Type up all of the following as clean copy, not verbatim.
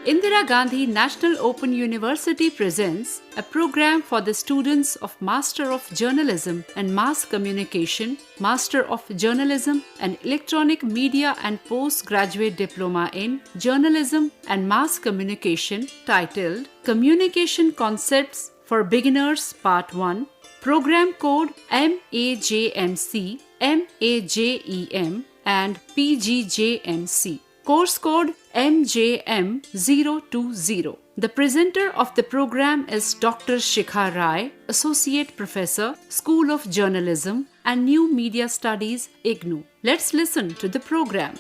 Indira Gandhi National Open University presents a program for the students of Master of Journalism and Mass Communication, Master of Journalism and Electronic Media and Postgraduate Diploma in Journalism and Mass Communication titled Communication Concepts for Beginners Part 1, Program Code MAJMC, MAJEM and PGJMC. Course code MJM020. The presenter of the program is Dr. Shikha Rai, Associate Professor, School of Journalism and New Media Studies, IGNOU. Let's listen to the program.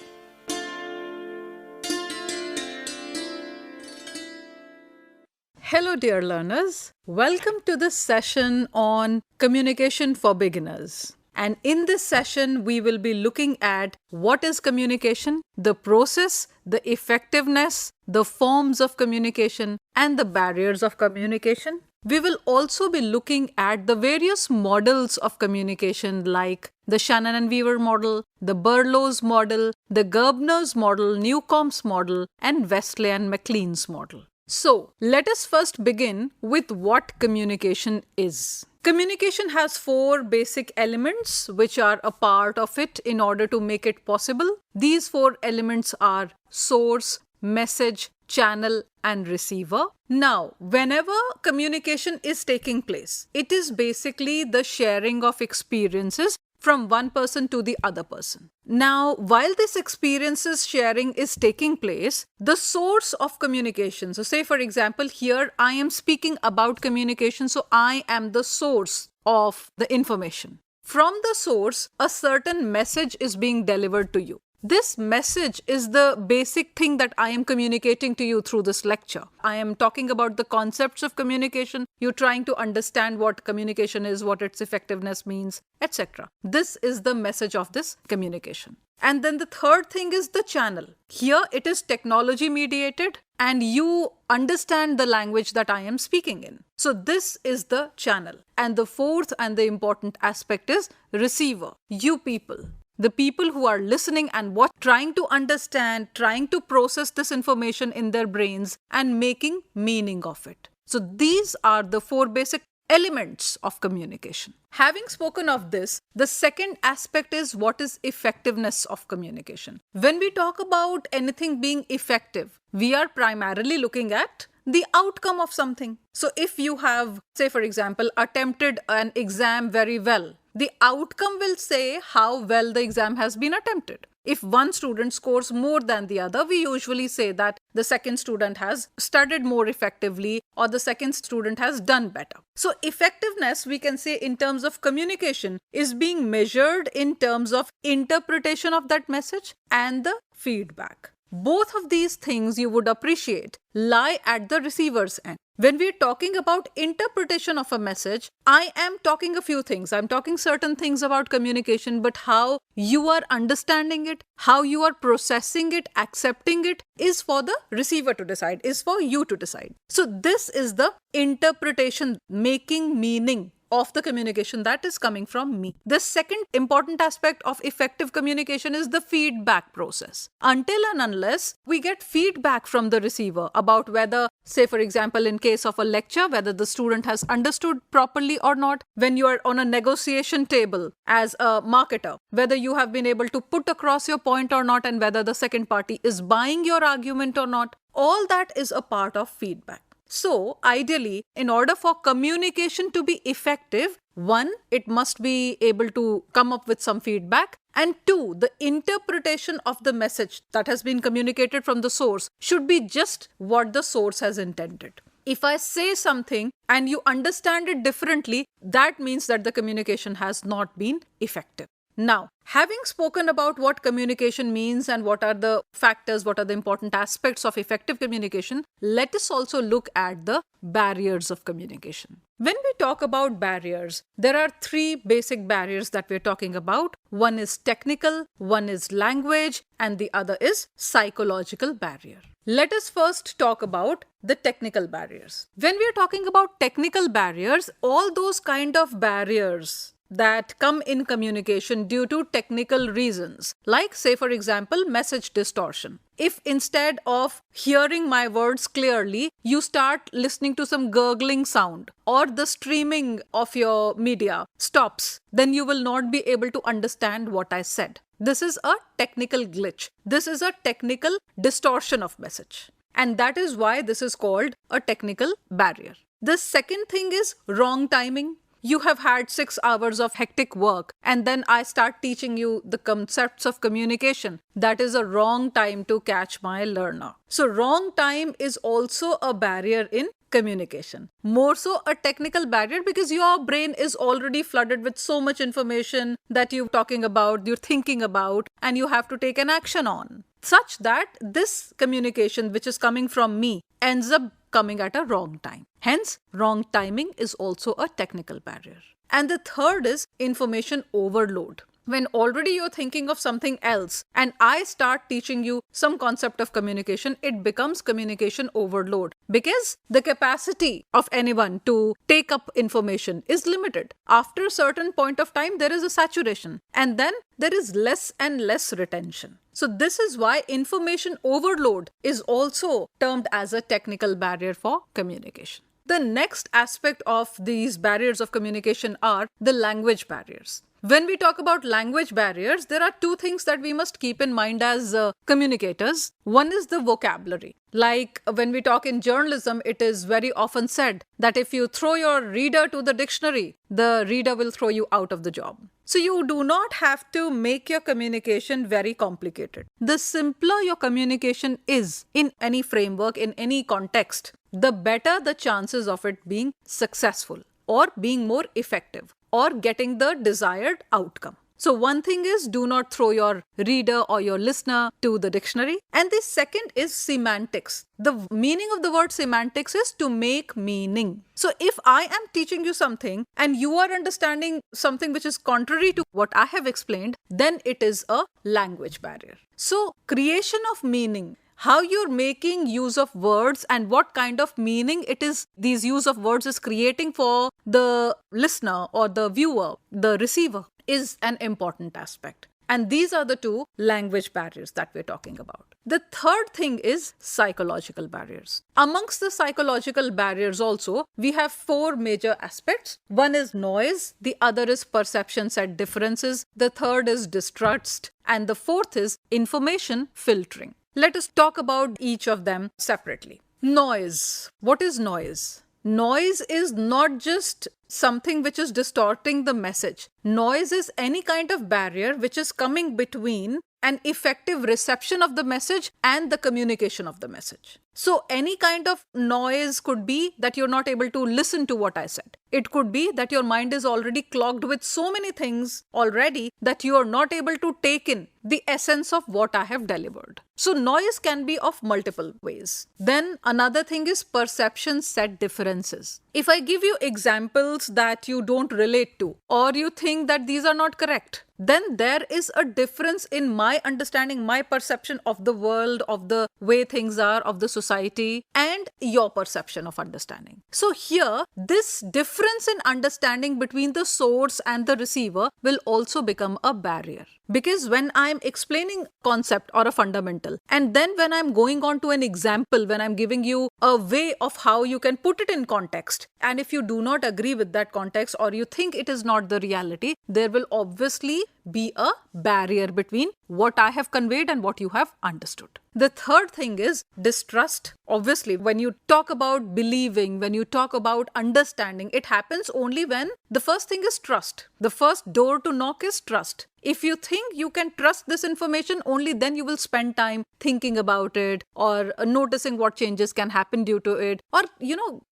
Hello dear learners, welcome to this session on communication for beginners. And in this session, we will be looking at what is communication, the process, the effectiveness, the forms of communication, and the barriers of communication. We will also be looking at the various models of communication like the Shannon and Weaver model, the Berlow's model, the Gerbner's model, Newcomb's model, and Westley and MacLean's model. So, let us first begin with what communication is. Communication has 4 basic elements which are a part of it in order to make it possible. These 4 elements are source, message, channel, and receiver. Now, whenever communication is taking place, it is basically the sharing of experiences from one person to the other person. Now, while this experiences sharing is taking place, the source of communication, so say for example, here I am speaking about communication, so I am the source of the information. From the source, a certain message is being delivered to you. This message is the basic thing that I am communicating to you through this lecture. I am talking about the concepts of communication. You're trying to understand what communication is, what its effectiveness means, etc. This is the message of this communication. And then the third thing is the channel. Here it is technology mediated and you understand the language that I am speaking in. So this is the channel. And the fourth and the important aspect is receiver. You people. The people who are listening and trying to understand, trying to process this information in their brains and making meaning of it. So these are the 4 basic elements of communication. Having spoken of this, the second aspect is what is effectiveness of communication. When we talk about anything being effective, we are primarily looking at the outcome of something. So if you have, say for example, attempted an exam very well, the outcome will say how well the exam has been attempted. If one student scores more than the other, we usually say that the second student has studied more effectively or the second student has done better. So effectiveness, we can say in terms of communication, is being measured in terms of interpretation of that message and the feedback. Both of these things you would appreciate lie at the receiver's end. When we're talking about interpretation of a message, I am talking a few things. I'm talking certain things about communication, but how you are understanding it, how you are processing it, accepting it, is for the receiver to decide, is for you to decide. So this is the interpretation, making meaning of the communication that is coming from me. The second important aspect of effective communication is the feedback process. Until and unless we get feedback from the receiver about whether, say for example, in case of a lecture, whether the student has understood properly or not, when you are on a negotiation table as a marketer, whether you have been able to put across your point or not, and whether the second party is buying your argument or not, all that is a part of feedback. So, ideally, in order for communication to be effective, 1, it must be able to come up with some feedback, and 2, the interpretation of the message that has been communicated from the source should be just what the source has intended. If I say something and you understand it differently, that means that the communication has not been effective. Now, having spoken about what communication means and what are the factors, what are the important aspects of effective communication, let us also look at the barriers of communication. When we talk about barriers, there are three basic barriers that we're talking about. One is technical, one is language, and the other is psychological barrier. Let us first talk about the technical barriers. When we are talking about technical barriers, all those kind of barriers that come in communication due to technical reasons, like say for example message distortion. If instead of hearing my words clearly, you start listening to some gurgling sound, or the streaming of your media stops, then you will not be able to understand what I said. This is a technical glitch. This is a technical distortion of message. And that is why this is called a technical barrier. The second thing is wrong timing. You have had 6 hours of hectic work, and then I start teaching you the concepts of communication. That is a wrong time to catch my learner. So wrong time is also a barrier in communication. More so a technical barrier, because your brain is already flooded with so much information that you're talking about, you're thinking about, and you have to take an action on, such that this communication which is coming from me ends up coming at a wrong time. Hence, wrong timing is also a technical barrier. And the third is information overload. When already you're thinking of something else and I start teaching you some concept of communication, it becomes communication overload, because the capacity of anyone to take up information is limited. After a certain point of time, there is a saturation, and then there is less and less retention. So this is why information overload is also termed as a technical barrier for communication. The next aspect of these barriers of communication are the language barriers. When we talk about language barriers, there are two things that we must keep in mind as communicators. One is the vocabulary. Like when we talk in journalism, it is very often said that if you throw your reader to the dictionary, the reader will throw you out of the job. So you do not have to make your communication very complicated. The simpler your communication is in any framework, in any context, the better the chances of it being successful or being more effective or getting the desired outcome. So one thing is, do not throw your reader or your listener to the dictionary. And the second is semantics. The meaning of the word semantics is to make meaning. So if I am teaching you something and you are understanding something which is contrary to what I have explained, then it is a language barrier. So creation of meaning, how you're making use of words and what kind of meaning it is these use of words is creating for the listener or the viewer, the receiver, is an important aspect. And these are the two language barriers that we're talking about. The third thing is psychological barriers. Amongst the psychological barriers also, we have 4 major aspects. One is noise, the other is perception set differences, the third is distrust, and the fourth is information filtering. Let us talk about each of them separately. Noise. What is noise? Noise is not just something which is distorting the message. Noise is any kind of barrier which is coming between an effective reception of the message and the communication of the message. So any kind of noise could be that you're not able to listen to what I said. It could be that your mind is already clogged with so many things already that you are not able to take in the essence of what I have delivered. So noise can be of multiple ways. Then another thing is perception set differences. If I give you examples that you don't relate to or you think that these are not correct, then there is a difference in my understanding, my perception of the world, of the way things are, of the society, and your perception of understanding. So here, this difference in understanding between the source and the receiver will also become a barrier. Because when I'm explaining concept or a fundamental, and then when I'm going on to an example, when I'm giving you a way of how you can put it in context, and if you do not agree with that context or you think it is not the reality, there will obviously be a barrier between what I have conveyed and what you have understood. The third thing is distrust. Obviously, when you talk about believing, when you talk about understanding, it happens only when the first thing is trust. The first door to knock is trust. If you think you can trust this information, only then you will spend time thinking about it or noticing what changes can happen due to it or,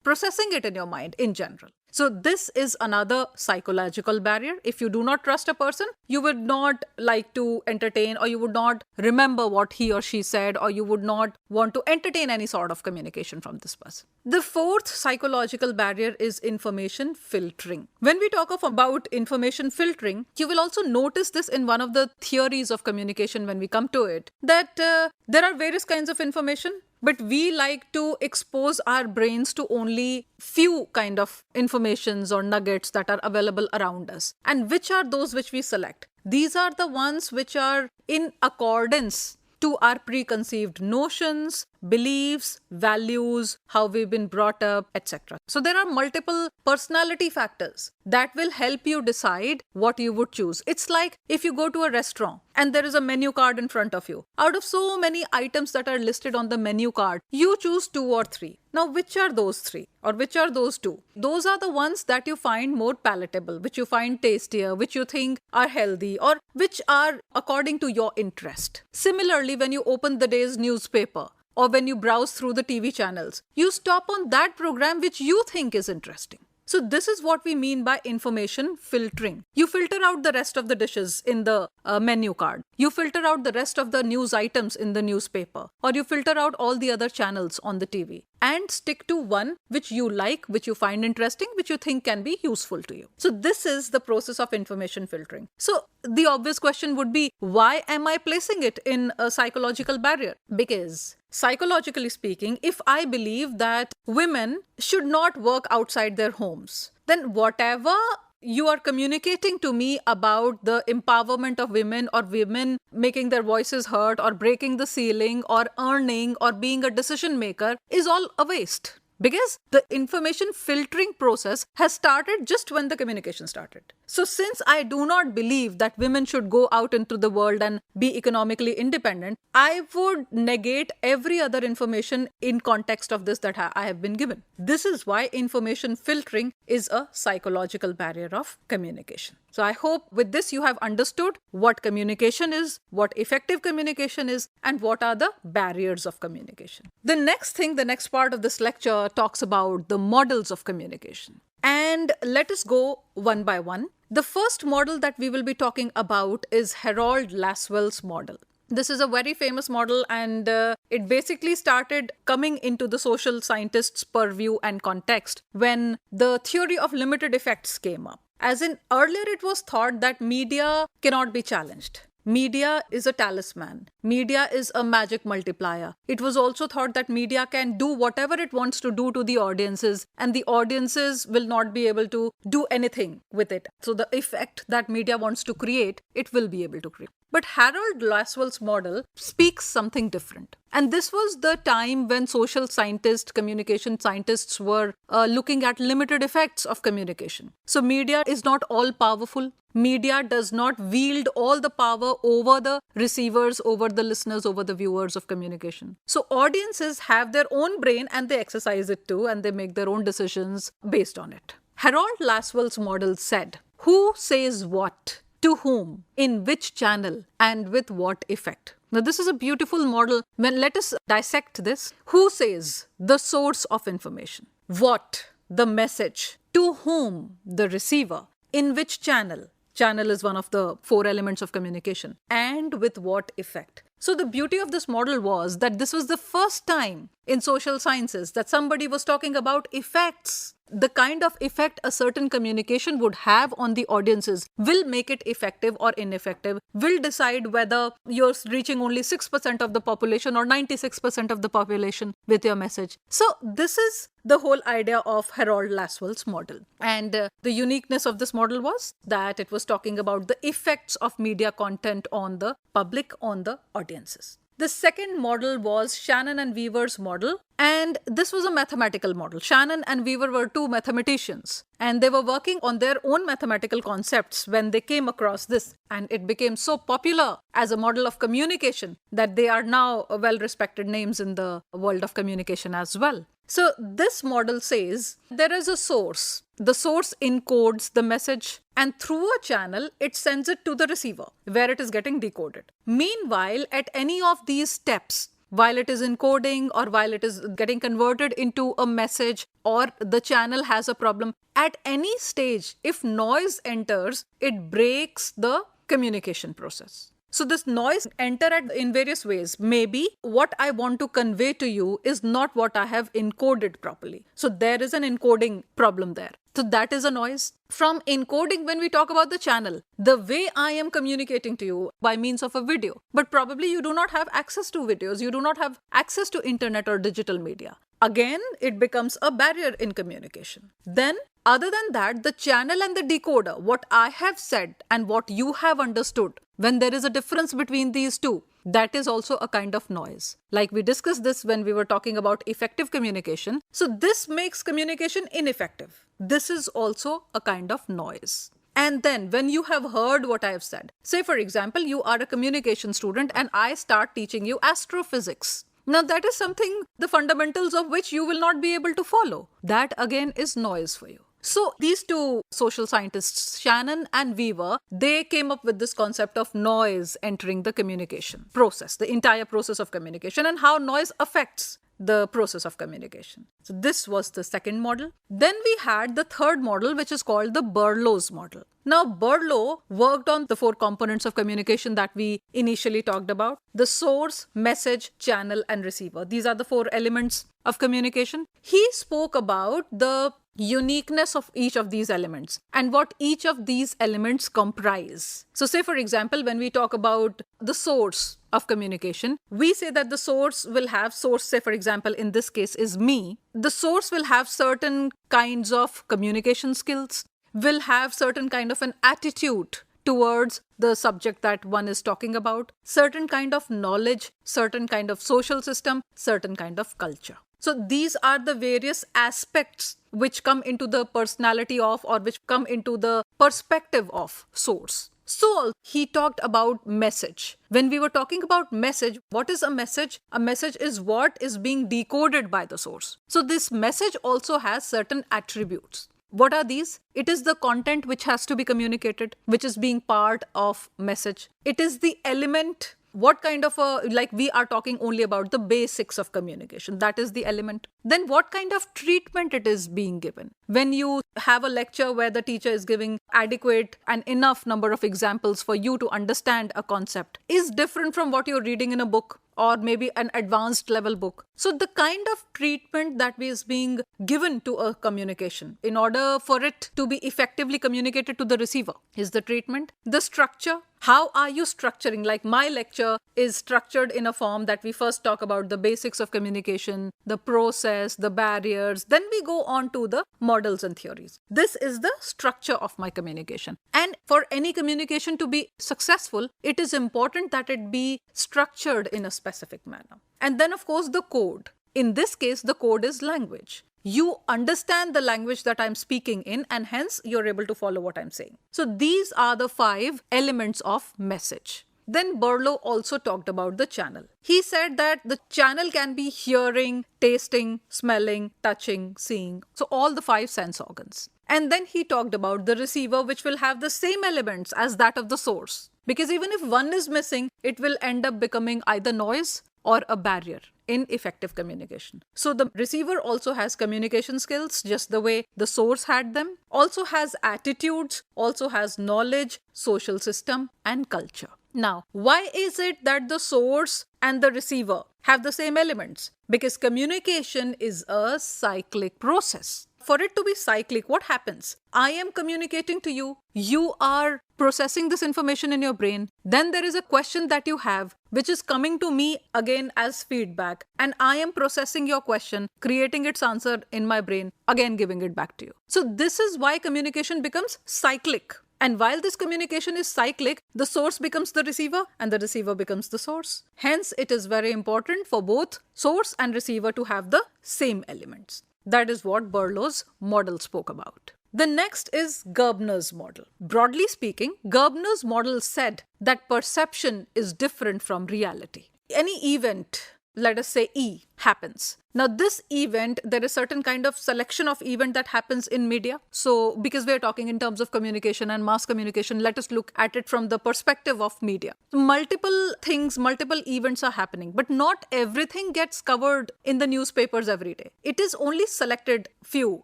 processing it in your mind in general. So this is another psychological barrier. If you do not trust a person, you would not like to entertain, or you would not remember what he or she said, or you would not want to entertain any sort of communication from this person. The fourth psychological barrier is information filtering. When we talk about information filtering, you will also notice this in one of the theories of communication when we come to it, that there are various kinds of information, but we like to expose our brains to only few kind of informations or nuggets that are available around us. And which are those which we select? These are the ones which are in accordance to our preconceived notions, beliefs, values, how we've been brought up, etc. So there are multiple personality factors that will help you decide what you would choose. It's like if you go to a restaurant and there is a menu card in front of you. Out of so many items that are listed on the menu card, you choose 2 or 3. Now, which are those 3 or which are those 2? Those are the ones that you find more palatable, which you find tastier, which you think are healthy, or which are according to your interest. Similarly, when you open the day's newspaper, or when you browse through the TV channels, you stop on that program which you think is interesting. So this is what we mean by information filtering. You filter out the rest of the dishes in the menu card. You filter out the rest of the news items in the newspaper, or you filter out all the other channels on the TV and stick to one which you like, which you find interesting, which you think can be useful to you. So this is the process of information filtering. So the obvious question would be, why am I placing it in a psychological barrier? Because psychologically speaking, if I believe that women should not work outside their homes, then whatever you are communicating to me about the empowerment of women, or women making their voices heard, or breaking the ceiling, or earning, or being a decision maker is all a waste. Because the information filtering process has started just when the communication started. So since I do not believe that women should go out into the world and be economically independent, I would negate every other information in context of this that I have been given. This is why information filtering is a psychological barrier of communication. So I hope with this you have understood what communication is, what effective communication is, and what are the barriers of communication. The next part of this lecture talks about the models of communication. And let us go one by one. The first model that we will be talking about is Harold Lasswell's model. This is a very famous model, and it basically started coming into the social scientists' purview and context when the theory of limited effects came up. As in, earlier it was thought that media cannot be challenged. Media is a talisman. Media is a magic multiplier. It was also thought that media can do whatever it wants to do to the audiences, and the audiences will not be able to do anything with it. So the effect that media wants to create, it will be able to create. But Harold Lasswell's model speaks something different. And this was the time when social scientists, communication scientists were looking at limited effects of communication. So media is not all powerful. Media does not wield all the power over the receivers, over the listeners, over the viewers of communication. So audiences have their own brain and they exercise it too, and they make their own decisions based on it. Harold Lasswell's model said, who says what, to whom, in which channel, and with what effect? Now, this is a beautiful model. Let us dissect this. Who says? The source of information. What? The message. To whom? The receiver. In which channel? Channel is one of the 4 elements of communication. And with what effect? So the beauty of this model was that this was the first time in social sciences that somebody was talking about effects. The kind of effect a certain communication would have on the audiences will make it effective or ineffective, will decide whether you're reaching only 6% of the population or 96% of the population with your message. So this is the whole idea of Harold Lasswell's model. And the uniqueness of this model was that it was talking about the effects of media content on the public, on the audiences. The second model was Shannon and Weaver's model, and this was a mathematical model. Shannon and Weaver were 2 mathematicians, and they were working on their own mathematical concepts when they came across this, and it became so popular as a model of communication that they are now well-respected names in the world of communication as well. So this model says there is a source. The source encodes the message, and through a channel, it sends it to the receiver, where it is getting decoded. Meanwhile, at any of these steps, while it is encoding or while it is getting converted into a message, or the channel has a problem, at any stage, if noise enters, it breaks the communication process. So this noise enter in various ways. Maybe what I want to convey to you is not what I have encoded properly. So there is an encoding problem there. So that is a noise. From encoding, when we talk about the channel, the way I am communicating to you by means of a video, but probably you do not have access to videos, you do not have access to internet or digital media. Again, it becomes a barrier in communication. Then, other than that, the channel and the decoder, what I have said and what you have understood, when there is a difference between these two, that is also a kind of noise. Like we discussed this when we were talking about effective communication. So this makes communication ineffective. This is also a kind of noise. And then when you have heard what I have said, say for example, you are a communication student and I start teaching you astrophysics. Now that is something, the fundamentals of which you will not be able to follow. That again is noise for you. So these two social scientists, Shannon and Weaver, they came up with this concept of noise entering the communication process, the entire process of communication, and how noise affects the process of communication. So this was the second model. Then we had the third model, which is called the Berlow's model. Now, Berlow worked on the 4 components of communication that we initially talked about: the source, message, channel, and receiver. These are the 4 elements of communication. He spoke about the uniqueness of each of these elements and what each of these elements comprise. So say for example, when we talk about the source of communication, we say that the source will have source, say for example, in this case is me. The source will have certain kinds of communication skills, will have certain kind of an attitude towards the subject that one is talking about, certain kind of knowledge, certain kind of social system, certain kind of culture. So these are the various aspects which come into the personality of, or which come into the perspective of source. So he talked about message. When we were talking about message, what is a message? A message is what is being decoded by the source. So this message also has certain attributes. What are these? It is the content which has to be communicated, which is being part of message. It is the element. What kind of like we are talking only about the basics of communication. That is the element. Then what kind of treatment it is being given. When you have a lecture where the teacher is giving adequate and enough number of examples for you to understand a concept is different from what you're reading in a book or maybe an advanced level book. So the kind of treatment that is being given to a communication in order for it to be effectively communicated to the receiver is the treatment. The structure. How are you structuring? Like my lecture is structured in a form that we first talk about the basics of communication, the process, the barriers. Then we go on to the models and theories. This is the structure of my communication. And for any communication to be successful, it is important that it be structured in a specific manner. And then, of course, the code. In this case, the code is language. You understand the language that I'm speaking in, and hence you're able to follow what I'm saying. So these are the 5 elements of message. Then Berlow also talked about the channel. He said that the channel can be hearing, tasting, smelling, touching, seeing. So all the 5 sense organs. And then he talked about the receiver, which will have the same elements as that of the source. Because even if one is missing, it will end up becoming either noise or a barrier in effective communication. So the receiver also has communication skills, just the way the source had them, also has attitudes, also has knowledge, social system, and culture. Now, why is it that the source and the receiver have the same elements? Because communication is a cyclic process. For it to be cyclic, what happens? I am communicating to you. You are processing this information in your brain. Then there is a question that you have, which is coming to me again as feedback. And I am processing your question, creating its answer in my brain, again giving it back to you. So this is why communication becomes cyclic. And while this communication is cyclic, the source becomes the receiver and the receiver becomes the source. Hence, it is very important for both source and receiver to have the same elements. That is what Berlow's model spoke about. The next is Gerbner's model. Broadly speaking, Gerbner's model said that perception is different from reality. Any event, let us say E, happens. Now, this event, there is certain kind of selection of event that happens in media. So, because we are talking in terms of communication and mass communication, let us look at it from the perspective of media. Multiple things, multiple events are happening, but not everything gets covered in the newspapers every day. It is only selected few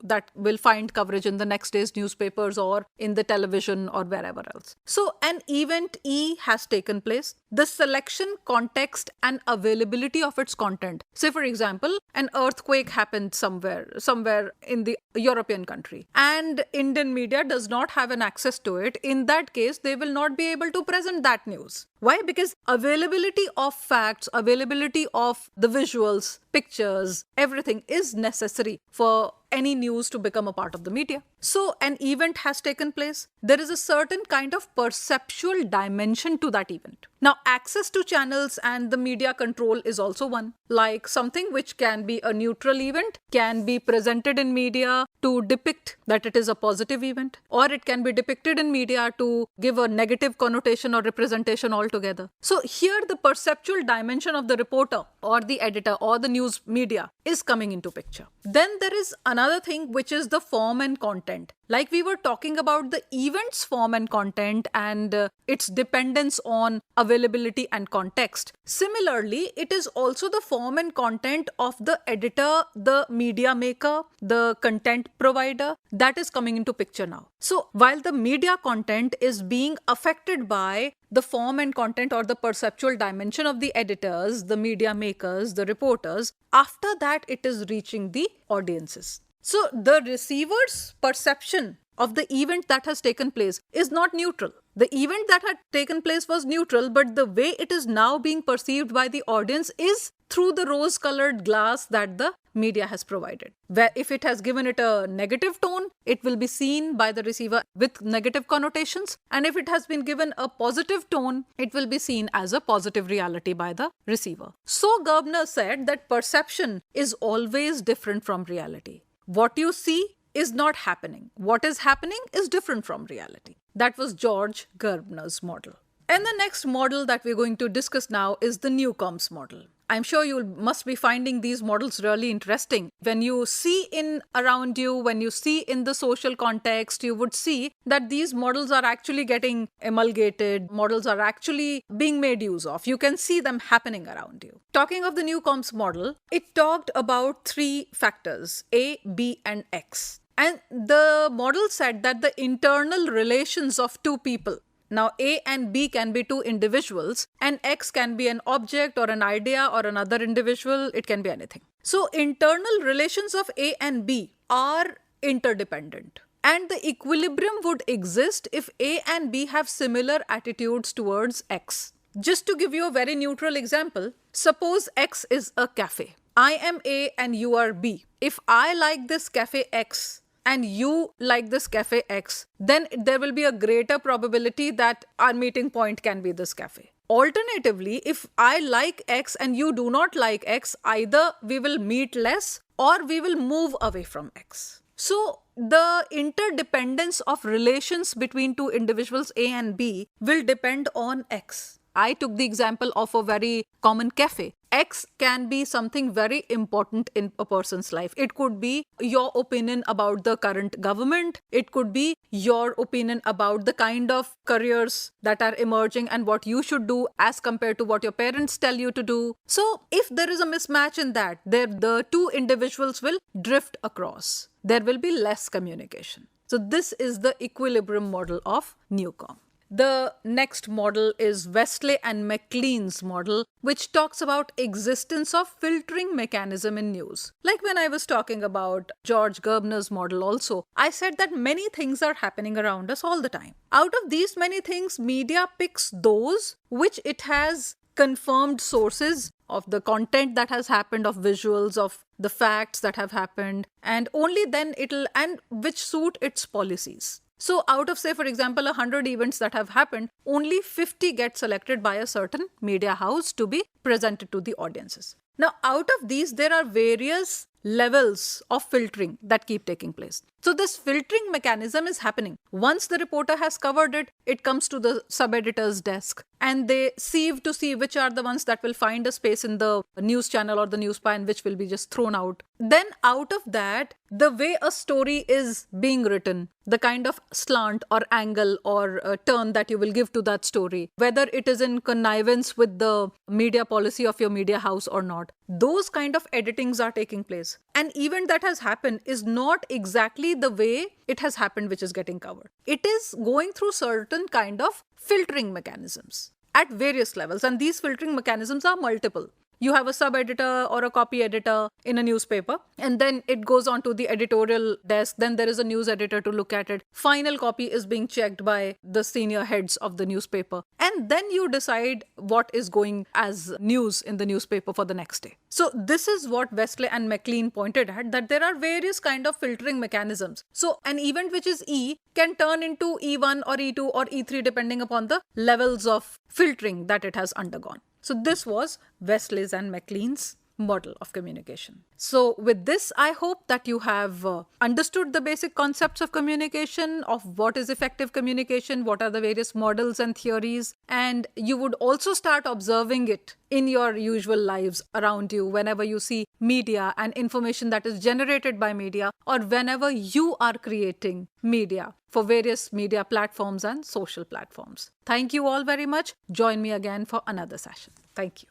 that will find coverage in the next day's newspapers or in the television or wherever else. So, an event E has taken place. The selection, context, and availability of its content. Say, for example, an earthquake happened somewhere in the European country, and Indian media does not have an access to it. In that case, they will not be able to present that news. Why? Because availability of facts, availability of the visuals, pictures, everything is necessary for any news to become a part of the media. So an event has taken place. There is a certain kind of perceptual dimension to that event. Now, access to channels and the media control is also one. Like something which can be a neutral event can be presented in media to depict that it is a positive event, or it can be depicted in media to give a negative connotation or representation altogether. So here the perceptual dimension of the reporter or the editor or the news media is coming into picture. Then there is another thing which is the form and content. Like we were talking about the event's form and content and its dependence on availability and context. Similarly, it is also the form and content of the editor, the media maker, the content provider that is coming into picture now. So while the media content is being affected by the form and content or the perceptual dimension of the editors, the media makers, the reporters, after that it is reaching the audiences. So the receiver's perception of the event that has taken place is not neutral. The event that had taken place was neutral, but the way it is now being perceived by the audience is through the rose-colored glass that the media has provided. Where if it has given it a negative tone, it will be seen by the receiver with negative connotations. And if it has been given a positive tone, it will be seen as a positive reality by the receiver. So Gerbner said that perception is always different from reality. What you see is not happening. What is happening is different from reality. That was George Gerbner's model. And the next model that we're going to discuss now is the Newcomb's model. I'm sure you must be finding these models really interesting. When you see in around you, when you see in the social context, you would see that these models are actually getting emulgated. Models are actually being made use of. You can see them happening around you. Talking of the Newcomb's model, it talked about three factors, A, B, and X. And the model said that the internal relations of two people, now A and B can be two individuals and X can be an object or an idea or another individual, it can be anything. So internal relations of A and B are interdependent. And the equilibrium would exist if A and B have similar attitudes towards X. Just to give you a very neutral example, suppose X is a cafe. I am A and you are B. If I like this cafe X, and you like this cafe X, then there will be a greater probability that our meeting point can be this cafe. Alternatively, if I like X and you do not like X, either we will meet less or we will move away from X. So the interdependence of relations between two individuals A and B will depend on X. I took the example of a very common cafe. X can be something very important in a person's life. It could be your opinion about the current government. It could be your opinion about the kind of careers that are emerging and what you should do as compared to what your parents tell you to do. So if there is a mismatch in that, the two individuals will drift across. There will be less communication. So this is the equilibrium model of Newcomb. The next model is Westley and McLean's model, which talks about existence of filtering mechanism in news. Like when I was talking about George Gerbner's model also, I said that many things are happening around us all the time. Out of these many things, media picks those which it has confirmed sources of the content that has happened, of visuals, of the facts that have happened, and only then and which suit its policies. So out of, say, for example, 100 events that have happened, only 50 get selected by a certain media house to be presented to the audiences. Now, out of these, there are various levels of filtering that keep taking place. So this filtering mechanism is happening. Once the reporter has covered it, it comes to the sub-editor's desk and they sieve to see which are the ones that will find a space in the news channel or the news pie and which will be just thrown out. Then out of that, the way a story is being written, the kind of slant or angle or turn that you will give to that story, whether it is in connivance with the media policy of your media house or not, those kind of editings are taking place. An event that has happened is not exactly the way it has happened which is getting covered. It is going through certain kind of filtering mechanisms at various levels, and these filtering mechanisms are multiple. You have a sub-editor or a copy editor in a newspaper, and then it goes on to the editorial desk. Then there is a news editor to look at it. Final copy is being checked by the senior heads of the newspaper. And then you decide what is going as news in the newspaper for the next day. So this is what Westley and McLean pointed at, that there are various kind of filtering mechanisms. So an event which is E can turn into E1 or E2 or E3 depending upon the levels of filtering that it has undergone. So this was Westley's and McLean's model of communication. So with this, I hope that you have understood the basic concepts of communication, of what is effective communication, what are the various models and theories, and you would also start observing it in your usual lives around you whenever you see media and information that is generated by media, or whenever you are creating media for various media platforms and social platforms. Thank you all very much. Join me again for another session. Thank you.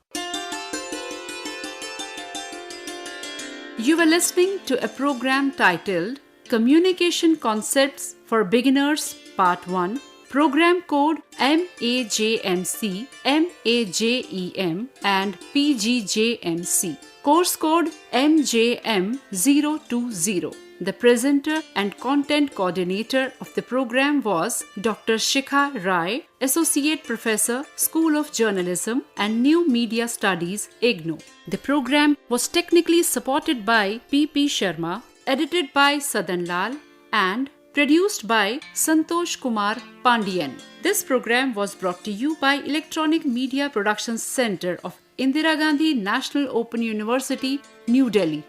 You were listening to a program titled Communication Concepts for Beginners Part 1, Program Code MAJMC, MAJEM and PGJMC, Course Code MJM020. The presenter and content coordinator of the program was Dr. Shikha Rai, Associate Professor, School of Journalism and New Media Studies, IGNOU. The program was technically supported by P.P. Sharma, edited by Sadan Lal, and produced by Santosh Kumar Pandian. This program was brought to you by Electronic Media Productions Center of Indira Gandhi National Open University, New Delhi.